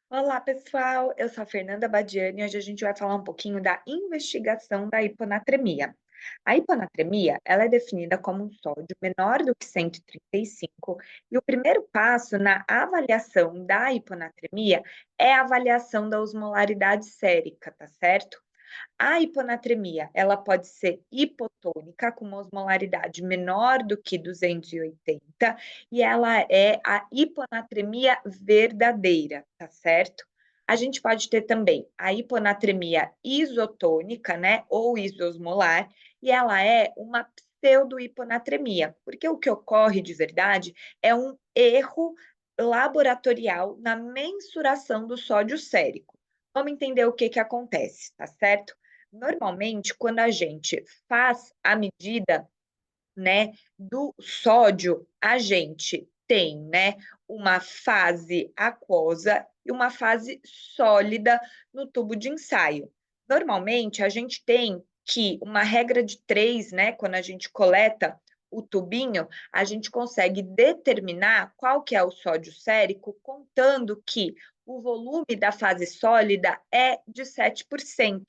Olá, pessoal. Eu sou a Fernanda Badiani e hoje a gente vai falar um pouquinho da investigação da hiponatremia. A hiponatremia, ela é definida como um sódio menor do que 135 e o primeiro passo na avaliação da hiponatremia é a avaliação da osmolaridade sérica, tá certo? A hiponatremia, ela pode ser hipotônica, com uma osmolaridade menor do que 280, e ela é a hiponatremia verdadeira, tá certo? A gente pode ter também a hiponatremia isotônica, né, ou isosmolar, e ela é uma pseudo-hiponatremia, porque o que ocorre de verdade é um erro laboratorial na mensuração do sódio sérico. Vamos entender o que que acontece, tá certo? Normalmente, quando a gente faz a medida, né, do sódio, a gente tem, né, uma fase aquosa e uma fase sólida no tubo de ensaio. Normalmente, a gente tem que uma regra de 3, né, quando a gente coleta o tubinho, a gente consegue determinar qual que é o sódio sérico, contando que o volume da fase sólida é de 7%.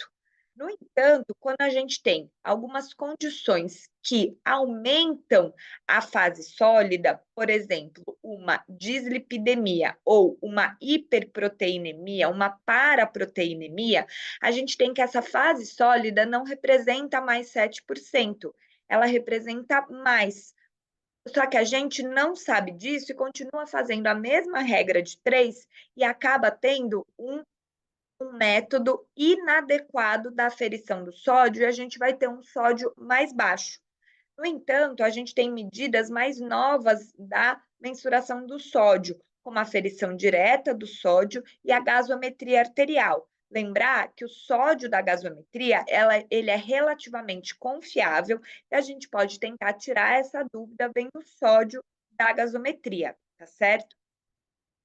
No entanto, quando a gente tem algumas condições que aumentam a fase sólida, por exemplo, uma dislipidemia ou uma hiperproteinemia, uma paraproteinemia, a gente tem que essa fase sólida não representa mais 7%, ela representa mais. Só que a gente não sabe disso e continua fazendo a mesma regra de 3 e acaba tendo um método inadequado da aferição do sódio e a gente vai ter um sódio mais baixo. No entanto, a gente tem medidas mais novas da mensuração do sódio, como a aferição direta do sódio e a gasometria arterial. Lembrar que o sódio da gasometria, ele é relativamente confiável e a gente pode tentar tirar essa dúvida vendo o sódio da gasometria, tá certo?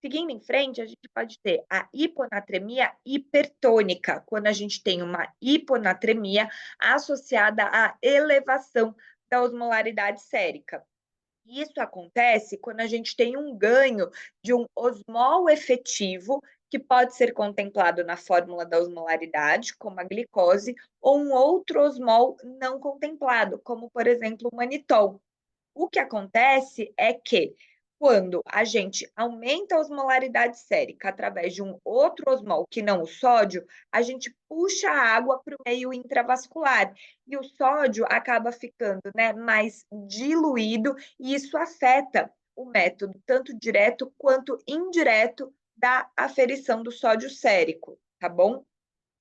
Seguindo em frente, a gente pode ter a hiponatremia hipertônica, quando a gente tem uma hiponatremia associada à elevação da osmolaridade sérica. Isso acontece quando a gente tem um ganho de um osmol efetivo, que pode ser contemplado na fórmula da osmolaridade, como a glicose, ou um outro osmol não contemplado, como, por exemplo, o manitol. O que acontece é que, quando a gente aumenta a osmolaridade sérica através de um outro osmol que não o sódio, a gente puxa a água para o meio intravascular e o sódio acaba ficando, né, mais diluído e isso afeta o método tanto direto quanto indireto da aferição do sódio sérico, tá bom?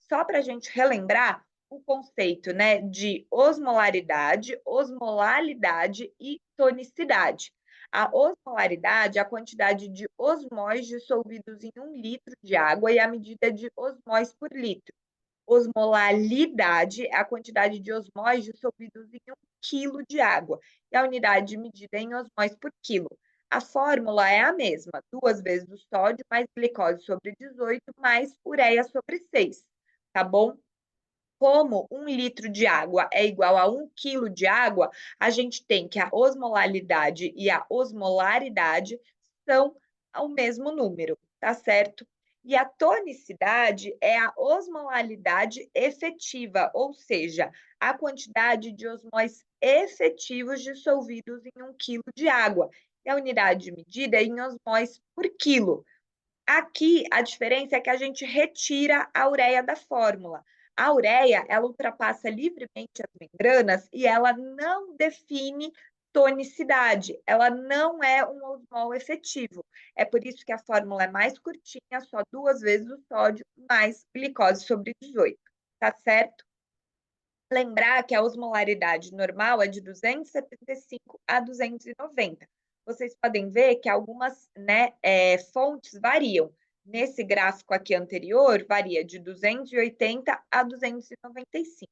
Só para a gente relembrar o conceito, né, de osmolaridade, osmolalidade e tonicidade. A osmolaridade é a quantidade de osmóis dissolvidos em 1 litro de água e a medida de osmóis por litro. Osmolalidade é a quantidade de osmóis dissolvidos em 1 quilo de água e a unidade medida em osmóis por quilo. A fórmula é a mesma, 2 vezes o sódio mais glicose sobre 18 mais ureia sobre 6, tá bom? Como 1 litro de água é igual a 1 quilo de água, a gente tem que a osmolalidade e a osmolaridade são o mesmo número, tá certo? E a tonicidade é a osmolalidade efetiva, ou seja, a quantidade de osmóis efetivos dissolvidos em 1 quilo de água. E a unidade medida é em osmóis por quilo. Aqui, a diferença é que a gente retira a ureia da fórmula. A ureia, ela ultrapassa livremente as membranas e ela não define tonicidade, ela não é um osmol efetivo. É por isso que a fórmula é mais curtinha, só 2 vezes o sódio mais glicose sobre 18, tá certo? Lembrar que a osmolaridade normal é de 275 a 290. Vocês podem ver que algumas, né, fontes variam. Nesse gráfico aqui anterior, varia de 280 a 295,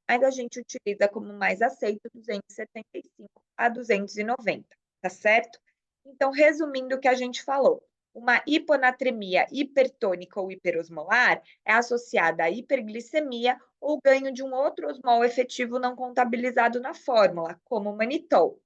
mas a gente utiliza como mais aceito 275 a 290, tá certo? Então, resumindo o que a gente falou, uma hiponatremia hipertônica ou hiperosmolar é associada à hiperglicemia ou ganho de um outro osmol efetivo não contabilizado na fórmula, como o manitol.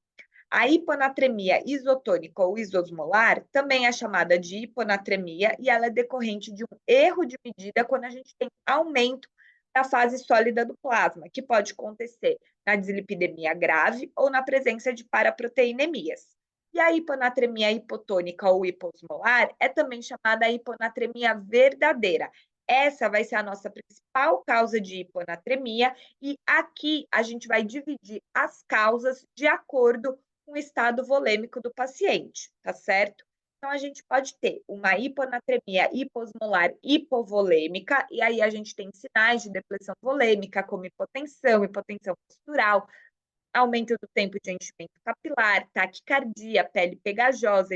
A hiponatremia isotônica ou isosmolar também é chamada de hiponatremia e ela é decorrente de um erro de medida quando a gente tem aumento da fase sólida do plasma, que pode acontecer na dislipidemia grave ou na presença de paraproteinemias. E a hiponatremia hipotônica ou hiposmolar é também chamada hiponatremia verdadeira. Essa vai ser a nossa principal causa de hiponatremia e aqui a gente vai dividir as causas de acordo com o estado volêmico do paciente, tá certo? Então, a gente pode ter uma hiponatremia hiposmolar hipovolêmica, e aí a gente tem sinais de depressão volêmica, como hipotensão, hipotensão postural, aumento do tempo de enchimento capilar, taquicardia, pele pegajosa,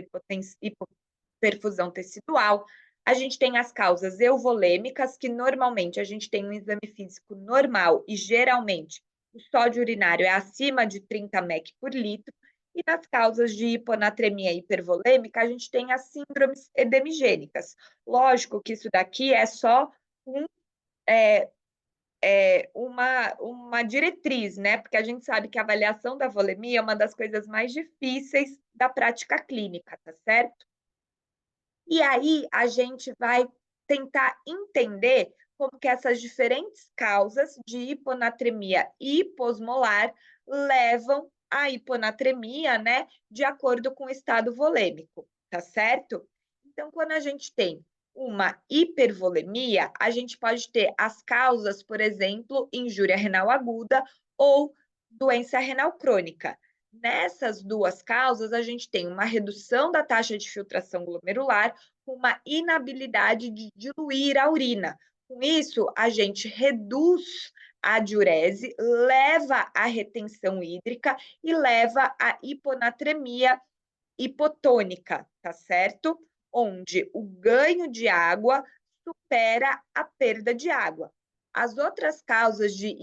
hipoperfusão tecidual. A gente tem as causas euvolêmicas, que normalmente a gente tem um exame físico normal e geralmente o sódio urinário é acima de 30 mEq por litro. E nas causas de hiponatremia hipervolêmica, a gente tem as síndromes edemigênicas. Lógico que isso daqui é só um, uma diretriz, né? Porque a gente sabe que a avaliação da volemia é uma das coisas mais difíceis da prática clínica, tá certo? E aí a gente vai tentar entender como que essas diferentes causas de hiponatremia hiposmolar levam à hiponatremia, né, de acordo com o estado volêmico, tá certo? Então, quando a gente tem uma hipervolemia, a gente pode ter as causas, por exemplo, injúria renal aguda ou doença renal crônica. Nessas duas causas, a gente tem uma redução da taxa de filtração glomerular, com uma inabilidade de diluir a urina. Com isso, a gente reduz a diurese, leva à retenção hídrica e leva à hiponatremia hipotônica, tá certo? Onde o ganho de água supera a perda de água. As outras causas de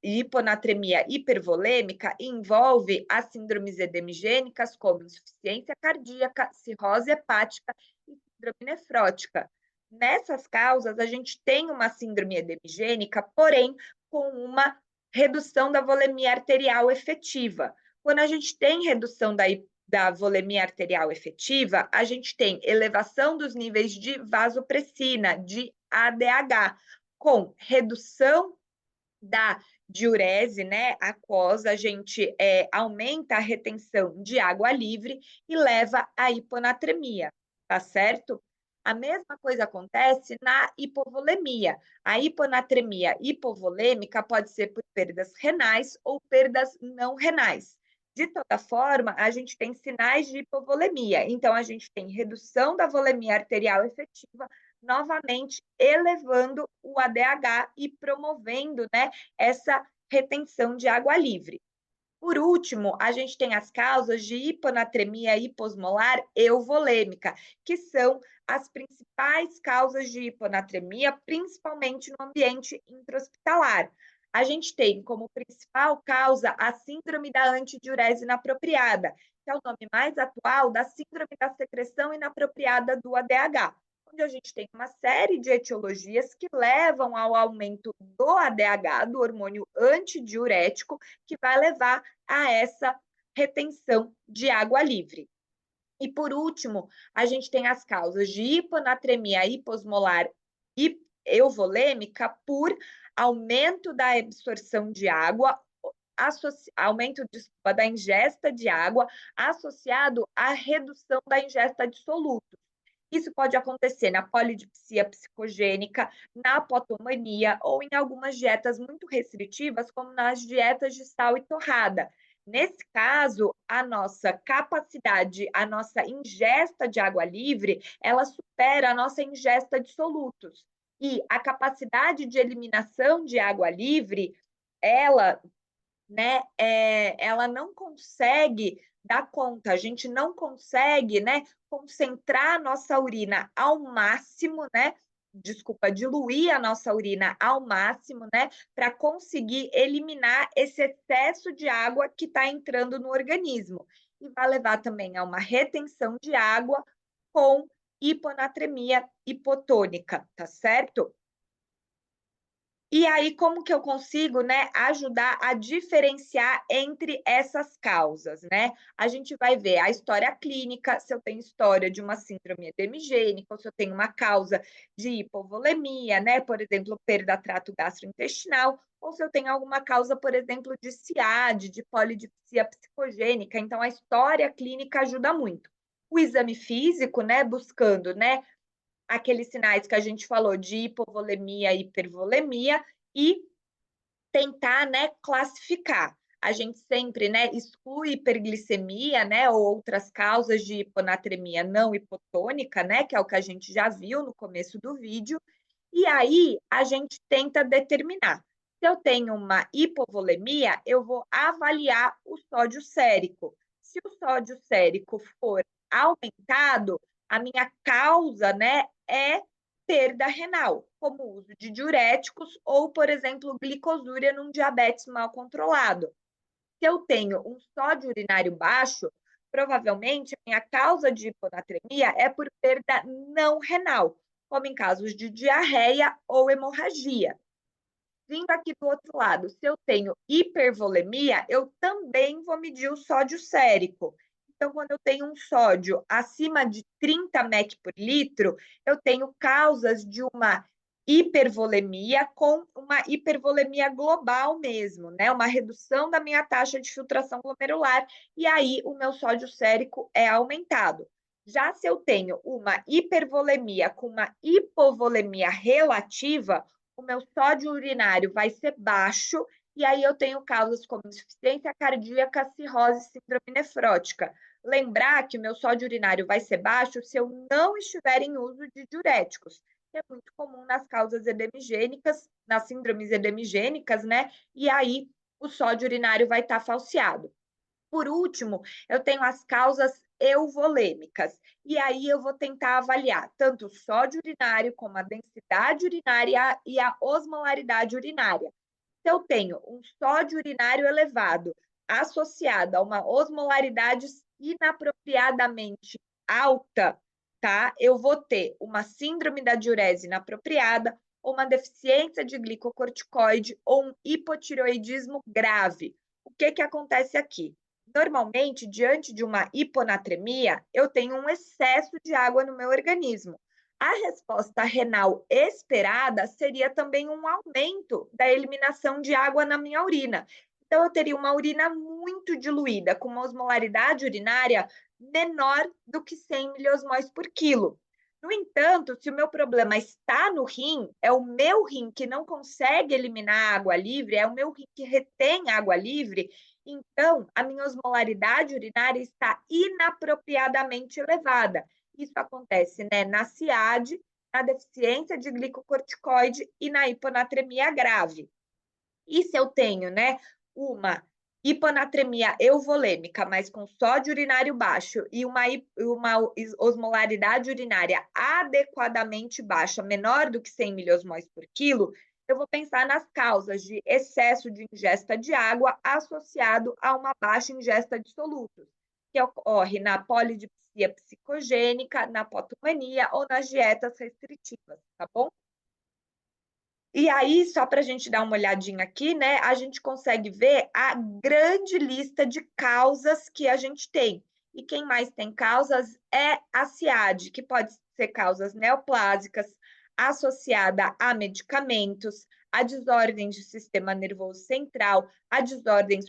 hiponatremia hipervolêmica envolvem as síndromes edemigênicas, como insuficiência cardíaca, cirrose hepática e síndrome nefrótica. Nessas causas, a gente tem uma síndrome edemigênica, porém, com uma redução da volemia arterial efetiva. Quando a gente tem redução da volemia arterial efetiva, a gente tem elevação dos níveis de vasopressina, de ADH, com redução da diurese, né, aquosa, a gente aumenta a retenção de água livre e leva à hiponatremia, tá certo? A mesma coisa acontece na hipovolemia. A hiponatremia hipovolêmica pode ser por perdas renais ou perdas não renais. De toda forma, a gente tem sinais de hipovolemia. Então, a gente tem redução da volemia arterial efetiva, novamente elevando o ADH e promovendo, né, essa retenção de água livre. Por último, a gente tem as causas de hiponatremia hiposmolar euvolêmica, que são as principais causas de hiponatremia, principalmente no ambiente intra-hospitalar. A gente tem como principal causa a síndrome da antidiurese inapropriada, que é o nome mais atual da síndrome da secreção inapropriada do ADH, onde a gente tem uma série de etiologias que levam ao aumento do ADH, do hormônio antidiurético, que vai levar a essa retenção de água livre. E por último, a gente tem as causas de hiponatremia hiposmolar e euvolêmica por aumento da absorção de água, aumento, desculpa, da ingesta de água associado à redução da ingesta de solutos. Isso pode acontecer na polidipsia psicogênica, na apotomania ou em algumas dietas muito restritivas, como nas dietas de sal e torrada. Nesse caso, a nossa capacidade, a nossa ingesta de água livre, ela supera a nossa ingesta de solutos. E a capacidade de eliminação de água livre, ela, né, ela não consegue dar conta, a gente não consegue, né, concentrar a nossa urina ao máximo, né, desculpa, diluir a nossa urina ao máximo, né, para conseguir eliminar esse excesso de água que está entrando no organismo. E vai levar também a uma retenção de água com hiponatremia hipotônica, tá certo? E aí, como que eu consigo, né, ajudar a diferenciar entre essas causas, né? A gente vai ver a história clínica, se eu tenho história de uma síndrome edemigênica, ou se eu tenho uma causa de hipovolemia, né, por exemplo, perda trato gastrointestinal, ou se eu tenho alguma causa, por exemplo, de CIAD, de polidipsia psicogênica. Então, a história clínica ajuda muito. O exame físico, né, buscando, né, aqueles sinais que a gente falou de hipovolemia, hipervolemia e tentar, né, classificar. A gente sempre, né, exclui hiperglicemia, né, ou outras causas de hiponatremia não hipotônica, né, que é o que a gente já viu no começo do vídeo. E aí a gente tenta determinar. Se eu tenho uma hipovolemia, eu vou avaliar o sódio sérico. Se o sódio sérico for aumentado, a minha causa, né, é perda renal, como o uso de diuréticos ou, por exemplo, glicosúria num diabetes mal controlado. Se eu tenho um sódio urinário baixo, provavelmente a minha causa de hiponatremia é por perda não renal, como em casos de diarreia ou hemorragia. Vindo aqui do outro lado, se eu tenho hipervolemia, eu também vou medir o sódio sérico. Então, quando eu tenho um sódio acima de 30 mEq por litro, eu tenho causas de uma hipervolemia com uma hipervolemia global mesmo, né? Uma redução da minha taxa de filtração glomerular, e aí o meu sódio sérico é aumentado. Já se eu tenho uma hipervolemia com uma hipovolemia relativa, o meu sódio urinário vai ser baixo, e aí eu tenho causas como insuficiência cardíaca, cirrose, síndrome nefrótica. Lembrar que o meu sódio urinário vai ser baixo se eu não estiver em uso de diuréticos, que é muito comum nas causas edemigênicas, nas síndromes edemigênicas, né? E aí o sódio urinário vai estar falseado. Por último, eu tenho as causas euvolêmicas. E aí eu vou tentar avaliar tanto o sódio urinário, como a densidade urinária e a osmolaridade urinária. Se eu tenho um sódio urinário elevado associado a uma osmolaridade inapropriadamente alta, tá? Eu vou ter uma síndrome da diurese inapropriada, ou uma deficiência de glicocorticoide, ou um hipotireoidismo grave. O que que acontece aqui? Normalmente, diante de uma hiponatremia, eu tenho um excesso de água no meu organismo. A resposta renal esperada seria também um aumento da eliminação de água na minha urina. Então, eu teria uma urina muito diluída, com uma osmolaridade urinária menor do que 100 miliosmóis por quilo. No entanto, se o meu problema está no rim, é o meu rim que não consegue eliminar água livre, é o meu rim que retém água livre, então a minha osmolaridade urinária está inapropriadamente elevada. Isso acontece, né, na CIAD, na deficiência de glicocorticoide e na hiponatremia grave. E se eu tenho, né, uma hiponatremia euvolêmica, mas com sódio urinário baixo e uma osmolaridade urinária adequadamente baixa, menor do que 100 miliosmóis por quilo, eu vou pensar nas causas de excesso de ingesta de água associado a uma baixa ingesta de solutos, que ocorre na polidipsia psicogênica, na potomania ou nas dietas restritivas, tá bom? E aí, só para a gente dar uma olhadinha aqui, né, a gente consegue ver a grande lista de causas que a gente tem. E quem mais tem causas é a CIAD, que pode ser causas neoplásicas, associada a medicamentos, a desordens de sistema nervoso central, a desordens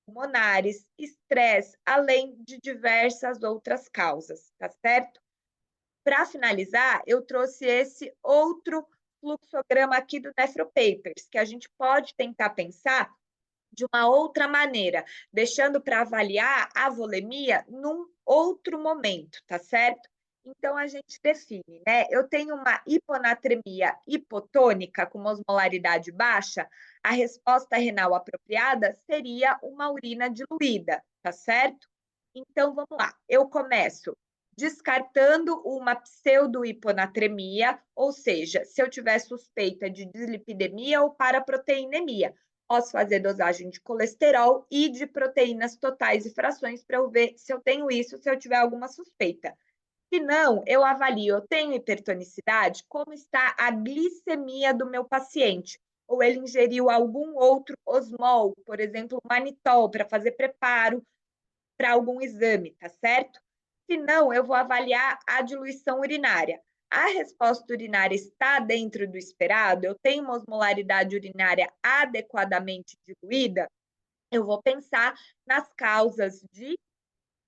pulmonares, estresse, além de diversas outras causas, tá certo? Para finalizar, eu trouxe esse outro fluxograma aqui do Nefropapers, que a gente pode tentar pensar de uma outra maneira, deixando para avaliar a volemia num outro momento, tá certo? Então, a gente define, né? Eu tenho uma hiponatremia hipotônica com osmolaridade baixa, a resposta renal apropriada seria uma urina diluída, tá certo? Então, vamos lá. Eu começo descartando uma pseudo-hiponatremia, ou seja, se eu tiver suspeita de dislipidemia ou paraproteinemia, posso fazer dosagem de colesterol e de proteínas totais e frações para eu ver se eu tenho isso, se eu tiver alguma suspeita. Se não, eu avalio, eu tenho hipertonicidade, como está a glicemia do meu paciente, ou ele ingeriu algum outro osmol, por exemplo, manitol, para fazer preparo para algum exame, tá certo? Se não, eu vou avaliar a diluição urinária. A resposta urinária está dentro do esperado? Eu tenho uma osmolaridade urinária adequadamente diluída? Eu vou pensar nas causas de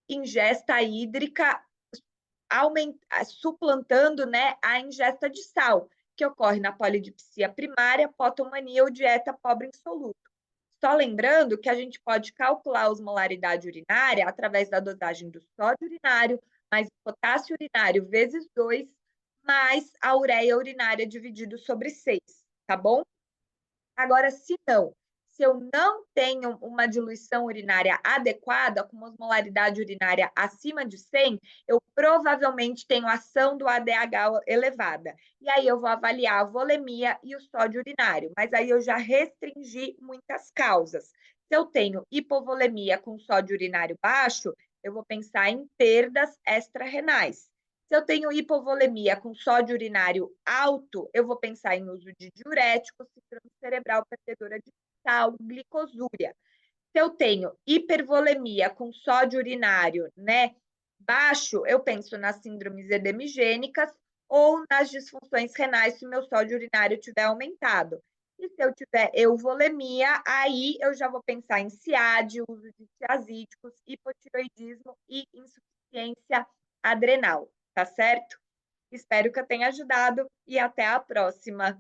ingesta hídrica suplantando, né, a ingesta de sal, que ocorre na polidipsia primária, potomania ou dieta pobre em soluto. Só lembrando que a gente pode calcular a osmolaridade urinária através da dosagem do sódio urinário mais o potássio urinário vezes 2, mais a ureia urinária dividido sobre 6, tá bom? Agora, se eu não tenho uma diluição urinária adequada, com uma osmolaridade urinária acima de 100, eu provavelmente tenho ação do ADH elevada. E aí eu vou avaliar a volemia e o sódio urinário, mas aí eu já restringi muitas causas. Se eu tenho hipovolemia com sódio urinário baixo, eu vou pensar em perdas extra-renais. Se eu tenho hipovolemia com sódio urinário alto, eu vou pensar em uso de diuréticos, síndrome cerebral perdedora de sal, glicosúria. Se eu tenho hipervolemia com sódio urinário, né, baixo, eu penso nas síndromes edemigênicas ou nas disfunções renais se o meu sódio urinário tiver aumentado. E se eu tiver euvolemia, aí eu já vou pensar em CIAD, uso de tiazídicos, hipotiroidismo e insuficiência adrenal, tá certo? Espero que eu tenha ajudado e até a próxima.